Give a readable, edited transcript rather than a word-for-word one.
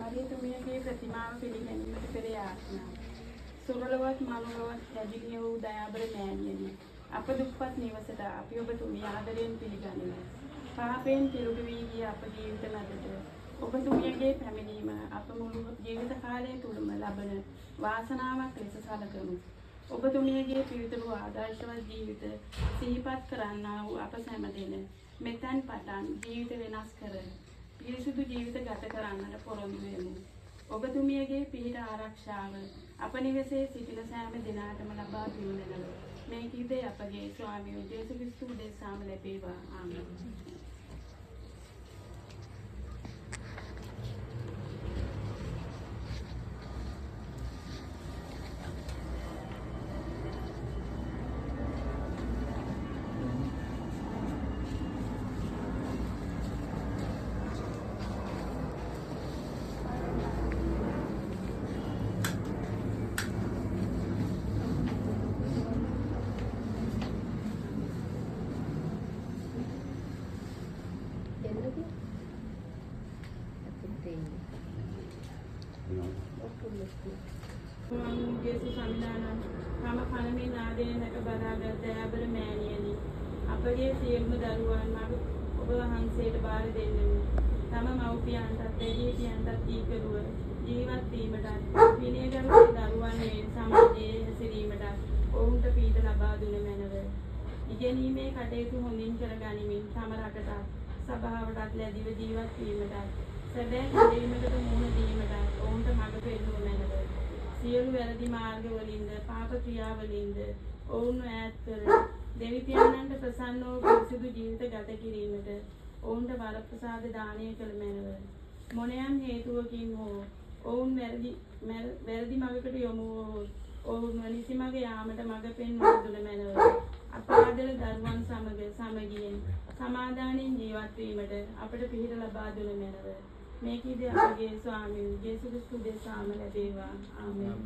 මරියතුමියගේ ප්‍රතිමාව පිළිගැනීමට පෙර යාඥාව. සුරලවත් මනුලවත් ලැබිලිය වූ දයාබර මෑණියනි, අප දුක්පත් නිවසට අපි ඔබතුමිය ආදරයෙන් පිළිගනිමු. පාපයෙන් පිරුණු වී ගිය අප ජීවිත මැදට ඔබතුමියගේ පැමිණීම අප මුළු ජීවිත කාලය තුළම ලබන වාසනාවක් ලෙස සැලකමු. ඔබතුමියගේ පිවිතුරු ආදර්ශවත් ජීවිත සිහිපත් කරන්නා වූ අප සැම දෙන මෙතෙන් පටන් ජීවිත වෙනස් කර පිරිසුදු ජීවිත ගත කරන්නට පොරොන්දු වෙමු. ඔබතුමියගේ පිහිට ආරක්ෂාව අප නිවසේ සිටින සෑම දිනකටම ලබා දුන්නෙනම මේ කීදේ අපගේ ස්වාමී යේසුස් ක්‍රිස්තුස් දෙසාම ලැබේවා. ආමේන්. යේසුස් සමිනානන් තම කනමින් ආදරයට බදාගත් දයාබර මෑණියනි, අපගේ සියලුම දරුවන් මඟ ඔබ වහන්සේට බාර දෙන්නෙමු. තම මව්පියන්ටත් දෙවියන්ටත් දීකරුව ජීවත් වීමටත් විනයගරුක දරුවන් මේ සමාජයේ හැසිරීමටත් ඔවුන්ට පීඩ ලබා දුන මැනව. ඉගෙනීමේ කටයුතු හොඳින් කර ගනිමින් තම රටටත් සභාවටත් ලැබිව ජීවත් වීමටත් සැබෑ හැදීමකට මුහුණ දීමටත් ඔවුන්ට මඟ පෙන්වනු මැනව. සියලු වැරදි මාර්ගවලින්ද පාප ක්‍රියාවලින්ද ඔවුන්ව ඈත් කර දෙවි පියාණන්ට ප්‍රසන්න වූ පිරිසිදු ජීවිත ගත කිරීමට ඔවුන්ට වරප්‍රසාද දානය කළ මැනව. මොනෑම් හේතුවකින් හෝ ඔවුන් වැරදි මඟකට යොමු වූ ඔවුන්ව නිසි මඟ යාමට මඟ පෙන්වා දුන මැනව. අපාදල දරුවන් සමග සමගියෙන් සමාදානයෙන් ජීවත් වීමට අපට පිහිට ලබා දුන මැනව. මේ කීද අපගේ ස්වාමී යේසුස් ක්‍රිස්තුස් දෙසාම ලැබේවා. ආමේන්.